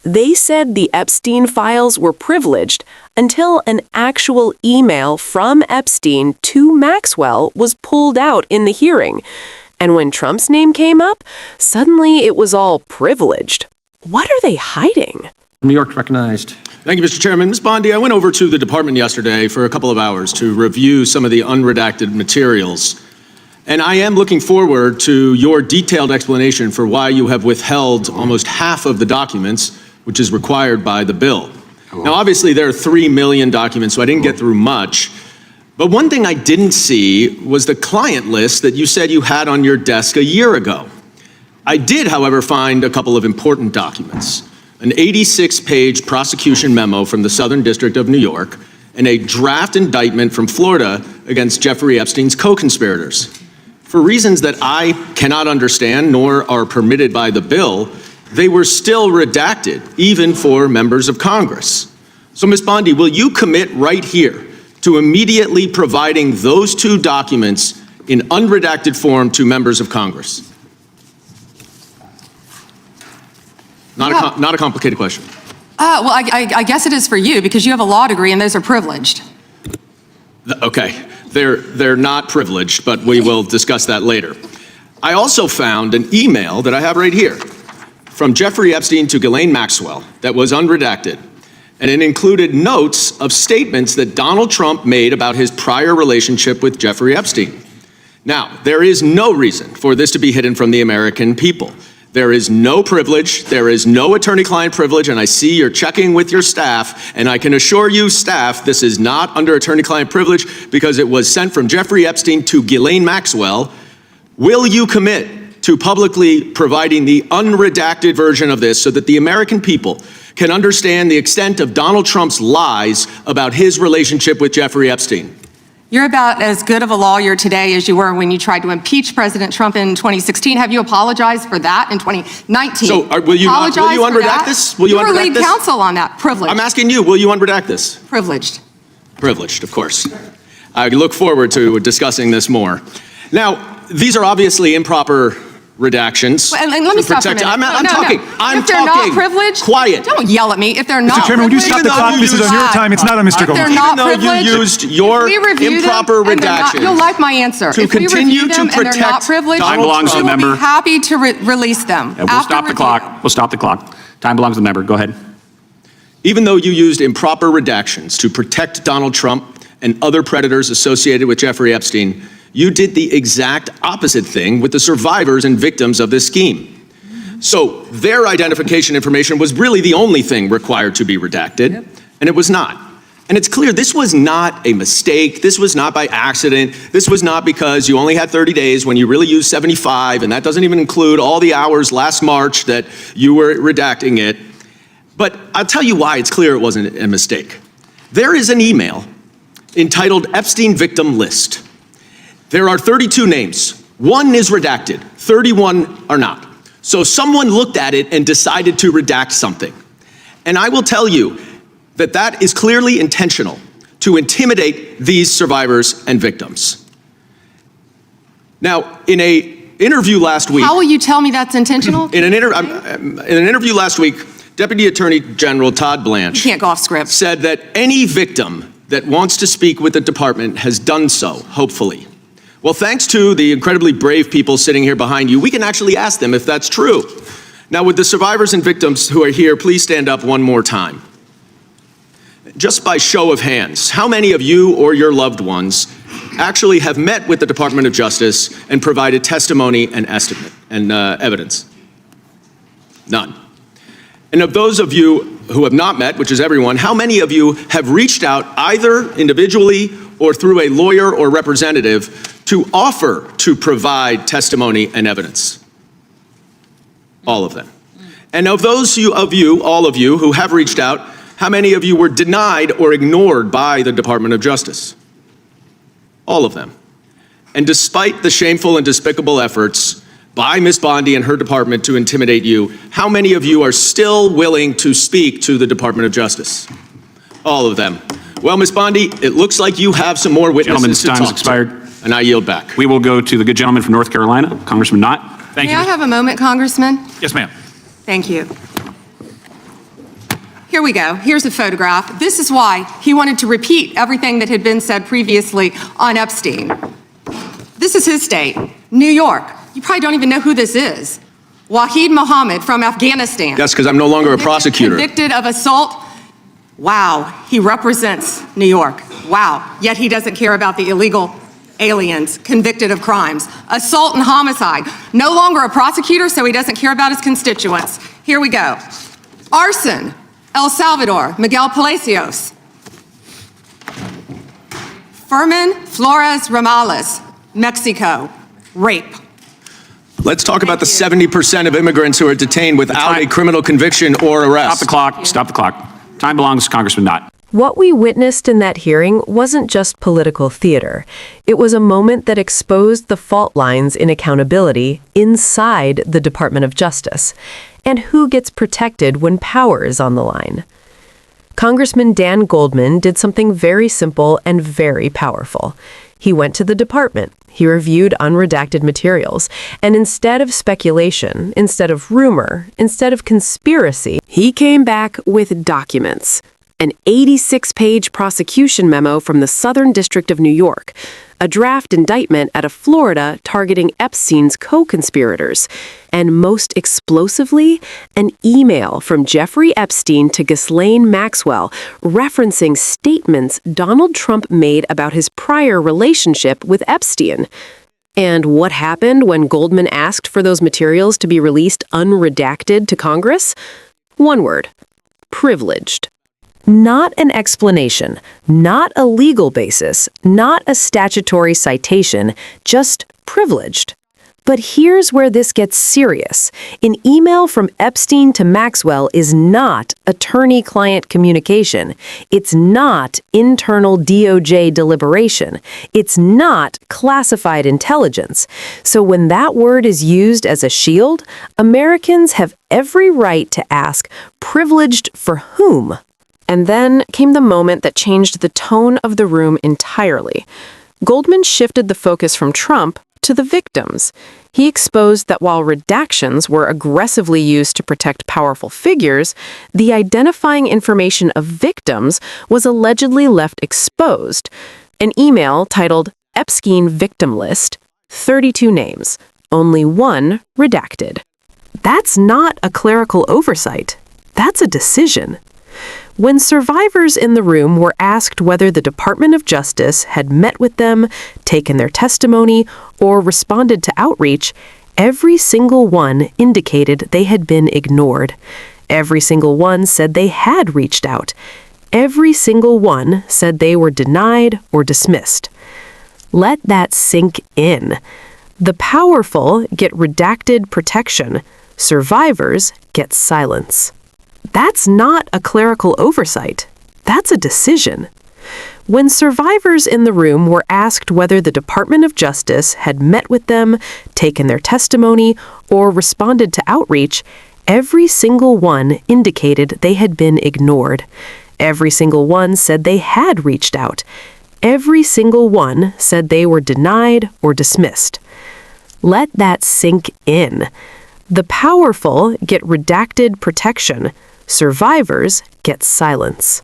They said the Epstein files were privileged until an actual email from Epstein to Maxwell was pulled out in the hearing. And when Trump's name came up, suddenly it was all privileged. What are they hiding? New York recognized. Thank you, Mr. Chairman. Ms. Bondi, I went over to the department yesterday for a couple of hours to review some of the unredacted materials. And I am looking forward to your detailed explanation for why you have withheld almost half of the documents, which is required by the bill. Now, obviously, there are 3 million documents, so I didn't get through much. But one thing I didn't see was the client list that you said you had on your desk a year ago. I did, however, find a couple of important documents. An 86-page prosecution memo from the Southern District of New York, and a draft indictment from Florida against Jeffrey Epstein's co-conspirators. For reasons that I cannot understand, nor are permitted by the bill, they were still redacted, even for members of Congress. So, Ms. Bondi, will you commit right here to immediately providing those two documents in unredacted form to members of Congress? Not a complicated question. Well, I guess it is for you because you have a law degree and those are privileged. Okay, they're not privileged, but we will discuss that later. I also found an email that I have right here from Jeffrey Epstein to Ghislaine Maxwell that was unredacted, and it included notes of statements that Donald Trump made about his prior relationship with Jeffrey Epstein. Now, there is no reason for this to be hidden from the American people. There is no privilege, there is no attorney-client privilege, and I see you're checking with your staff, and I can assure you, staff, this is not under attorney-client privilege because it was sent from Jeffrey Epstein to Ghislaine Maxwell. Will you commit to publicly providing the unredacted version of this so that the American people can understand the extent of Donald Trump's lies about his relationship with Jeffrey Epstein? You're about as good of a lawyer today as you were when you tried to impeach President Trump in 2016. Have you apologized for that in 2019? So will you unredact this? Will you were unredact lead this? counsel on that. Privileged. I'm asking you, will you unredact this? Privileged. Privileged, of course. I look forward to discussing this more. Now, these are obviously improper redactions. And let me stop for a minute. I'm talking. If they're not privileged, quiet. Don't yell at me. If they're not Mr. Chairman, would you stop the clock? This is on your time. It's not on Mr. Goldman. If they're not Even though you privileged, used your improper redactions, you'll like my answer. to If we continue review them to and they're not protect privileged, Time belongs to the we will member. be happy to release them. Yeah, we'll stop the clock. We'll stop the clock. Time belongs to the member. Go ahead. even though you used improper redactions to protect Donald Trump and other predators associated with Jeffrey Epstein, you did the exact opposite thing with the survivors and victims of this scheme. So their identification information was really the only thing required to be redacted, and it was not. And it's clear this was not a mistake. This was not by accident. This was not because you only had 30 days when you really used 75, and that doesn't even include all the hours last March that you were redacting it. But I'll tell you why it's clear it wasn't a mistake. There is an email entitled Epstein Victim List. There are 32 names. One is redacted, 31 are not. So someone looked at it and decided to redact something. And I will tell you that that is clearly intentional to intimidate these survivors and victims. Now, in an interview last week— How will you tell me that's intentional? In an interview last week, Deputy Attorney General Todd Blanche— You can't go off script. —said that any victim that wants to speak with the department has done so, hopefully. Well, thanks to the incredibly brave people sitting here behind you, we can actually ask them if that's true. Now, would the survivors and victims who are here please stand up one more time? Just by show of hands, how many of you or your loved ones actually have met with the Department of Justice and provided testimony and estimate and evidence? None. And of those of you who have not met, which is everyone, how many of you have reached out either individually or through a lawyer or representative to offer to provide testimony and evidence? All of them. And of those of you, all of you who have reached out, how many of you were denied or ignored by the Department of Justice? All of them. And despite the shameful and despicable efforts by Ms. Bondi and her department to intimidate you, how many of you are still willing to speak to the Department of Justice? All of them. Well, Ms. Bondi, it looks like you have some more witnesses to talk to. Gentleman's time has expired. And I yield back. We will go to the good gentleman from North Carolina, Congressman Knott. Thank May you. I have a moment, Congressman? Yes, ma'am. Thank you. Here we go. Here's a photograph. This is why he wanted to repeat everything that had been said previously on Epstein. This is his state, New York. You probably don't even know who this is. Wahid Mohammed from Afghanistan. Yes, because I'm no longer a prosecutor. Convicted of assault. Wow, he represents New York. Wow, yet he doesn't care about the illegal aliens convicted of crimes. Assault and homicide. No longer a prosecutor, so he doesn't care about his constituents. Here we go. Arson, El Salvador, Miguel Palacios. Fermin Flores Ramales, Mexico, rape. Let's talk about the 70% of immigrants who are detained without a criminal conviction or arrest. Stop the clock. Stop the clock. Time belongs to Congressman Knott. What we witnessed in that hearing wasn't just political theater. It was a moment that exposed the fault lines in accountability inside the Department of Justice, and who gets protected when power is on the line. Congressman Dan Goldman did something very simple and very powerful. He went to the department, he reviewed unredacted materials, and instead of speculation, instead of rumor, instead of conspiracy, he came back with documents. An 86-page prosecution memo from the Southern District of New York, a draft indictment out of Florida targeting Epstein's co-conspirators, and most explosively, an email from Jeffrey Epstein to Ghislaine Maxwell referencing statements Donald Trump made about his prior relationship with Epstein. And what happened when Goldman asked for those materials to be released unredacted to Congress? One word: privileged. Not an explanation, not a legal basis, not a statutory citation, just privileged. But here's where this gets serious. An email from Epstein to Maxwell is not attorney-client communication. It's not internal DOJ deliberation. It's not classified intelligence. So when that word is used as a shield, Americans have every right to ask, privileged for whom? And then came the moment that changed the tone of the room entirely. Goldman shifted the focus from Trump to the victims. He exposed that while redactions were aggressively used to protect powerful figures, the identifying information of victims was allegedly left exposed. An email titled Epstein Victim List, 32 names, only one redacted. That's not a clerical oversight. That's a decision. When survivors in the room were asked whether the Department of Justice had met with them, taken their testimony, or responded to outreach, every single one indicated they had been ignored. Every single one said they had reached out. Every single one said they were denied or dismissed. Let that sink in. The powerful get redacted protection. Survivors get silence. That's not a clerical oversight. That's a decision. When survivors in the room were asked whether the Department of Justice had met with them, taken their testimony, or responded to outreach, every single one indicated they had been ignored. Every single one said they had reached out. Every single one said they were denied or dismissed. Let that sink in. The powerful get redacted protection. Survivors get silence.